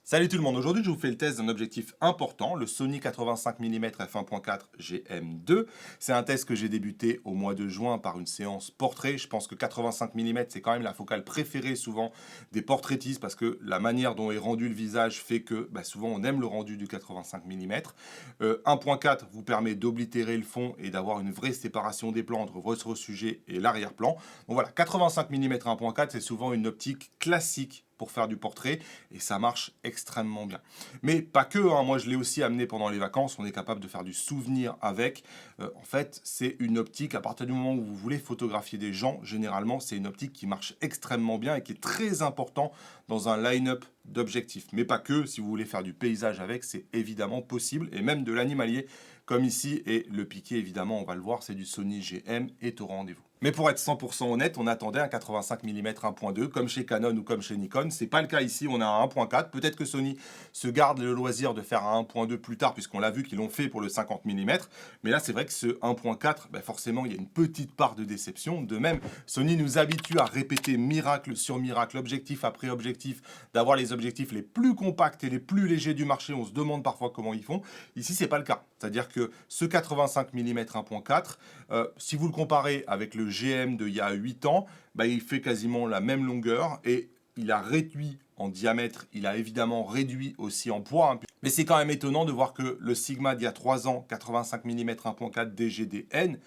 Salut tout le monde, aujourd'hui je vous fais le test d'un objectif important, le Sony 85 mm f1.4 GM2. C'est un test que j'ai débuté au mois de juin par une séance portrait. Je pense que 85 mm c'est quand même la focale préférée souvent des portraitistes parce que la manière dont est rendu le visage fait que souvent on aime le rendu du 85 mm. 1.4 vous permet d'oblitérer le fond et d'avoir une vraie séparation des plans entre votre sujet et l'arrière-plan. Donc voilà, 85 mm 1.4 c'est souvent une optique classique pour faire du portrait et ça marche extrêmement bien. Mais pas que, hein, moi je l'ai aussi amené pendant les vacances, on est capable de faire du souvenir avec. En fait, c'est une optique, à partir du moment où vous voulez photographier des gens, généralement c'est une optique qui marche extrêmement bien et qui est très important dans un line-up d'objectifs. Mais pas que, si vous voulez faire du paysage avec, c'est évidemment possible, et même de l'animalier, comme ici, et le piqué évidemment, on va le voir, c'est du Sony GM est au rendez-vous. Mais pour être 100% honnête, on attendait un 85 mm 1.2 comme chez Canon ou comme chez Nikon. C'est pas le cas ici, on a un 1.4. Peut-être que Sony se garde le loisir de faire un 1.2 plus tard puisqu'on l'a vu qu'ils l'ont fait pour le 50 mm. Mais là, c'est vrai que ce 1.4, forcément, il y a une petite part de déception. De même, Sony nous habitue à répéter miracle sur miracle, objectif après objectif, d'avoir les objectifs les plus compacts et les plus légers du marché. On se demande parfois comment ils font. Ici, c'est pas le cas. C'est-à-dire que ce 85 mm 1.4, si vous le comparez avec le GM d'il y a 8 ans, il fait quasiment la même longueur et il a réduit en diamètre, il a évidemment réduit aussi en poids. Hein. Mais c'est quand même étonnant de voir que le Sigma d'il y a 3 ans, 85 mm 1.4 DGDN,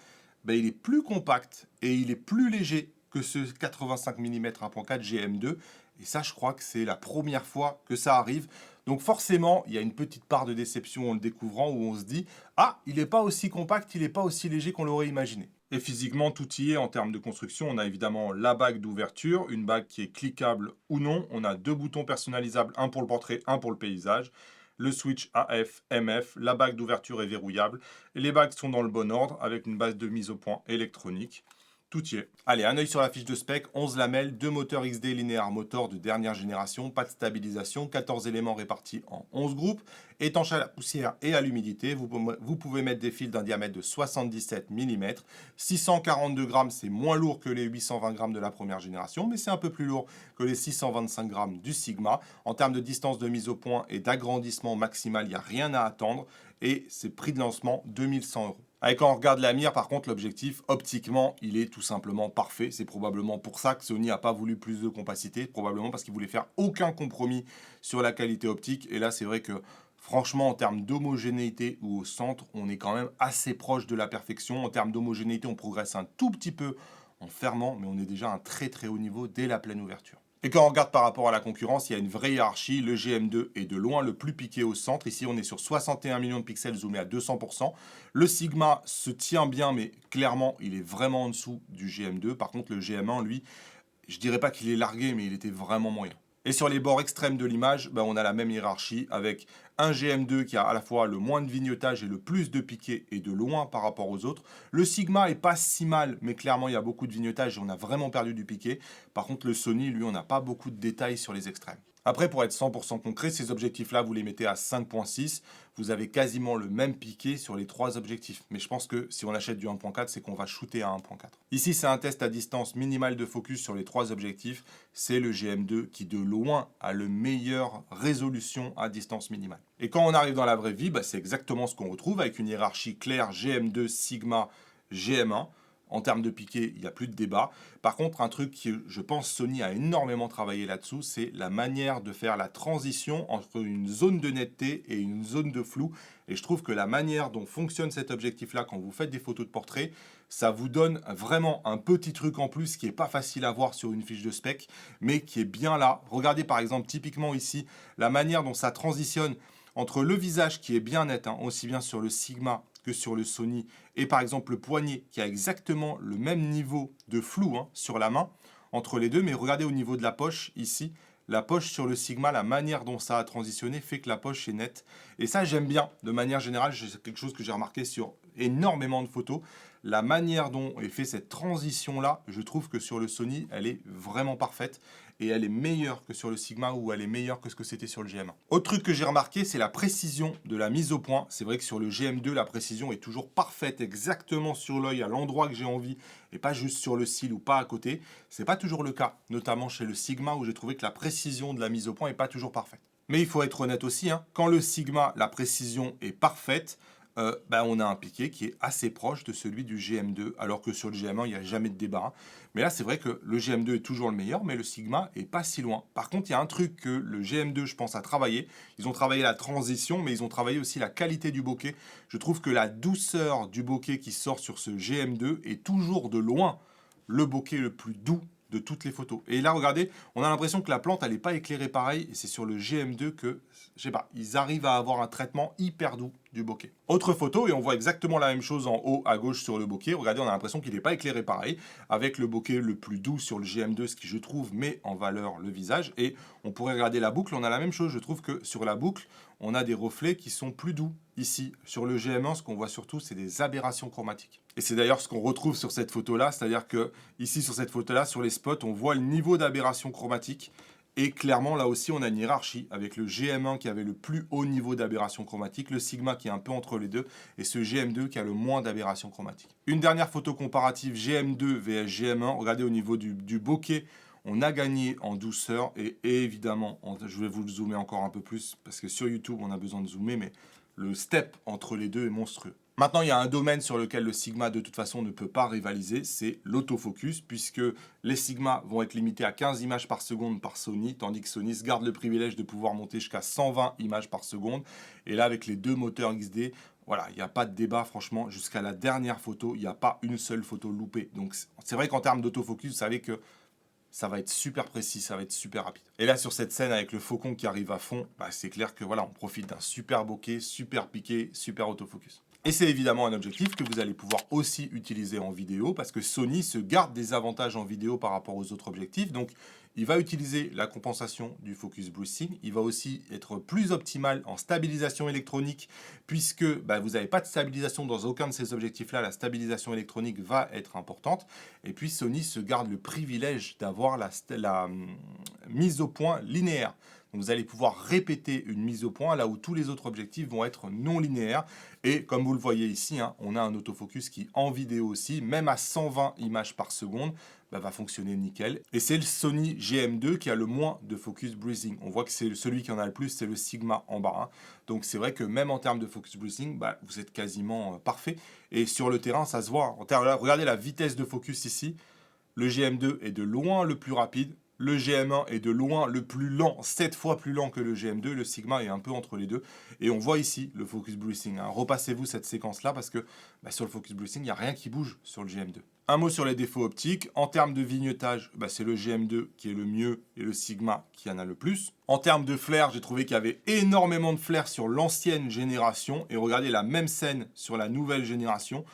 il est plus compact et il est plus léger que ce 85 mm 1.4 GM2. Et ça, je crois que c'est la première fois que ça arrive. Donc forcément, il y a une petite part de déception en le découvrant où on se dit « Ah, il n'est pas aussi compact, il n'est pas aussi léger qu'on l'aurait imaginé ». Et physiquement, tout y est en termes de construction. On a évidemment la bague d'ouverture, une bague qui est cliquable ou non. On a 2 boutons personnalisables, un pour le portrait, un pour le paysage. Le switch AF, MF, la bague d'ouverture est verrouillable. Et les bagues sont dans le bon ordre avec une base de mise au point électronique. Tout y est. Allez, un œil sur la fiche de spec, 11 lamelles, 2 moteurs XD Linear Motor de dernière génération, pas de stabilisation, 14 éléments répartis en 11 groupes, étanche à la poussière et à l'humidité. Vous pouvez mettre des fils d'un diamètre de 77 mm. 642 grammes, c'est moins lourd que les 820 grammes de la première génération, mais c'est un peu plus lourd que les 625 grammes du Sigma. En termes de distance de mise au point et d'agrandissement maximal, il n'y a rien à attendre. Et c'est prix de lancement 2100 €. Quand on regarde la mire, par contre, l'objectif, optiquement, il est tout simplement parfait. C'est probablement pour ça que Sony n'a pas voulu plus de compacité, probablement parce qu'il voulait faire aucun compromis sur la qualité optique. Et là, c'est vrai que, franchement, en termes d'homogénéité ou au centre, on est quand même assez proche de la perfection. En termes d'homogénéité, on progresse un tout petit peu en fermant, mais on est déjà à un très très haut niveau dès la pleine ouverture. Et quand on regarde par rapport à la concurrence, il y a une vraie hiérarchie. Le GM2 est de loin le plus piqué au centre. Ici, on est sur 61 millions de pixels zoomés à 200%. Le Sigma se tient bien, mais clairement, il est vraiment en dessous du GM2. Par contre, le GM1, lui, je dirais pas qu'il est largué, mais il était vraiment moyen. Et sur les bords extrêmes de l'image, on a la même hiérarchie avec un GM2 qui a à la fois le moins de vignettage et le plus de piqué et de loin par rapport aux autres. Le Sigma est pas si mal, mais clairement il y a beaucoup de vignettage et on a vraiment perdu du piqué. Par contre le Sony, lui, on n'a pas beaucoup de détails sur les extrêmes. Après, pour être 100% concret, ces objectifs-là, vous les mettez à 5.6. Vous avez quasiment le même piqué sur les 3 objectifs. Mais je pense que si on achète du 1.4, c'est qu'on va shooter à 1.4. Ici, c'est un test à distance minimale de focus sur les 3 objectifs. C'est le GM2 qui, de loin, a le meilleure résolution à distance minimale. Et quand on arrive dans la vraie vie, c'est exactement ce qu'on retrouve avec une hiérarchie claire GM2, Sigma, GM1. En termes de piqué, il n'y a plus de débat. Par contre, un truc que je pense Sony a énormément travaillé là-dessous, c'est la manière de faire la transition entre une zone de netteté et une zone de flou. Et je trouve que la manière dont fonctionne cet objectif-là, quand vous faites des photos de portrait, ça vous donne vraiment un petit truc en plus qui n'est pas facile à voir sur une fiche de spec, mais qui est bien là. Regardez par exemple typiquement ici, la manière dont ça transitionne entre le visage qui est bien net, aussi bien sur le Sigma que sur le Sony, et par exemple le poignet qui a exactement le même niveau de flou sur la main entre les deux, mais regardez au niveau de la poche ici, la poche sur le Sigma, la manière dont ça a transitionné fait que la poche est nette. Et ça, j'aime bien. De manière générale, c'est quelque chose que j'ai remarqué sur énormément de photos. La manière dont est fait cette transition-là, je trouve que sur le Sony, elle est vraiment parfaite. Et elle est meilleure que sur le Sigma ou elle est meilleure que ce que c'était sur le GM1. Autre truc que j'ai remarqué, c'est la précision de la mise au point. C'est vrai que sur le GM2, la précision est toujours parfaite, exactement sur l'œil, à l'endroit que j'ai envie, et pas juste sur le cil ou pas à côté. C'est pas toujours le cas, notamment chez le Sigma où j'ai trouvé que la précision de la mise au point est pas toujours parfaite. Mais il faut être honnête aussi, hein, quand le Sigma, la précision est parfaite, on a un piqué qui est assez proche de celui du GM2, alors que sur le GM1, il n'y a jamais de débat, hein. Mais là, c'est vrai que le GM2 est toujours le meilleur, mais le Sigma est pas si loin. Par contre, il y a un truc que le GM2, je pense, a travaillé. Ils ont travaillé la transition, mais ils ont travaillé aussi la qualité du bokeh. Je trouve que la douceur du bokeh qui sort sur ce GM2 est toujours de loin le bokeh le plus doux de toutes les photos. Et là, regardez, on a l'impression que la plante, elle n'est pas éclairée pareil, et c'est sur le GM2 que, je sais pas, ils arrivent à avoir un traitement hyper doux du bokeh. Autre photo, et on voit exactement la même chose en haut à gauche sur le bokeh. Regardez, on a l'impression qu'il n'est pas éclairé pareil, avec le bokeh le plus doux sur le GM2, ce qui, je trouve, met en valeur le visage. Et on pourrait regarder la boucle, on a la même chose. Je trouve que sur la boucle, on a des reflets qui sont plus doux. Ici, sur le GM1, ce qu'on voit surtout, c'est des aberrations chromatiques. Et c'est d'ailleurs ce qu'on retrouve sur cette photo-là, c'est-à-dire que ici, sur cette photo-là, sur les spots, on voit le niveau d'aberration chromatique. Et clairement, là aussi, on a une hiérarchie avec le GM1 qui avait le plus haut niveau d'aberration chromatique, le Sigma qui est un peu entre les deux, et ce GM2 qui a le moins d'aberration chromatique. Une dernière photo comparative GM2 vs GM1. Regardez au niveau du bokeh, on a gagné en douceur, et évidemment, je vais vous le zoomer encore un peu plus, parce que sur YouTube, on a besoin de zoomer, mais le step entre les deux est monstrueux. Maintenant, il y a un domaine sur lequel le Sigma, de toute façon, ne peut pas rivaliser, c'est l'autofocus, puisque les Sigma vont être limités à 15 images par seconde par Sony, tandis que Sony se garde le privilège de pouvoir monter jusqu'à 120 images par seconde. Et là, avec les deux moteurs XD, voilà, il n'y a pas de débat, franchement, jusqu'à la dernière photo, il n'y a pas une seule photo loupée. Donc, c'est vrai qu'en termes d'autofocus, vous savez que ça va être super précis, ça va être super rapide. Et là, sur cette scène avec le faucon qui arrive à fond, c'est clair que voilà, on profite d'un super bokeh, super piqué, super autofocus. Et c'est évidemment un objectif que vous allez pouvoir aussi utiliser en vidéo, parce que Sony se garde des avantages en vidéo par rapport aux autres objectifs. Donc, il va utiliser la compensation du focus brushing. Il va aussi être plus optimal en stabilisation électronique, puisque vous n'avez pas de stabilisation dans aucun de ces objectifs-là. La stabilisation électronique va être importante. Et puis, Sony se garde le privilège d'avoir la mise au point linéaire. Donc, vous allez pouvoir répéter une mise au point là où tous les autres objectifs vont être non linéaires. Et comme vous le voyez ici, hein, on a un autofocus qui, en vidéo aussi, même à 120 images par seconde, va fonctionner nickel. Et c'est le Sony GM2 qui a le moins de focus breathing. On voit que c'est celui qui en a le plus, c'est le Sigma en bas, hein. Donc c'est vrai que même en termes de focus breathing, vous êtes quasiment parfait. Et sur le terrain, ça se voit. Regardez la vitesse de focus ici. Le GM2 est de loin le plus rapide. Le GM1 est de loin le plus lent, 7 fois plus lent que le GM2. Le Sigma est un peu entre les deux. Et on voit ici le focus breathing, hein. Repassez-vous cette séquence-là parce que sur le focus breathing, il n'y a rien qui bouge sur le GM2. Un mot sur les défauts optiques. En termes de vignettage, c'est le GM2 qui est le mieux et le Sigma qui en a le plus. En termes de flair, j'ai trouvé qu'il y avait énormément de flair sur l'ancienne génération. Et regardez la même scène sur la nouvelle génération.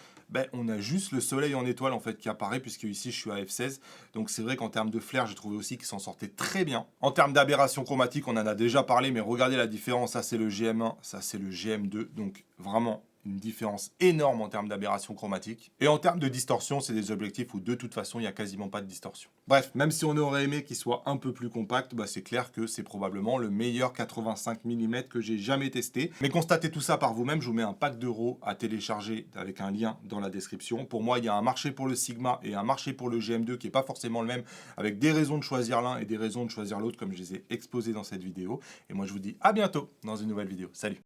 On a juste le soleil en étoile en fait qui apparaît, puisque ici je suis à f16. Donc c'est vrai qu'en termes de flair, j'ai trouvé aussi qu'il s'en sortait très bien. En termes d'aberration chromatique, on en a déjà parlé, mais regardez la différence. Ça c'est le GM1, ça c'est le GM2. Donc vraiment une différence énorme en termes d'aberration chromatique. Et en termes de distorsion, c'est des objectifs où de toute façon, il n'y a quasiment pas de distorsion. Bref, même si on aurait aimé qu'il soit un peu plus compact, c'est clair que c'est probablement le meilleur 85 mm que j'ai jamais testé. Mais constatez tout ça par vous-même, je vous mets un pack d'euros à télécharger avec un lien dans la description. Pour moi, il y a un marché pour le Sigma et un marché pour le GM2 qui n'est pas forcément le même, avec des raisons de choisir l'un et des raisons de choisir l'autre, comme je les ai exposées dans cette vidéo. Et moi, je vous dis à bientôt dans une nouvelle vidéo. Salut!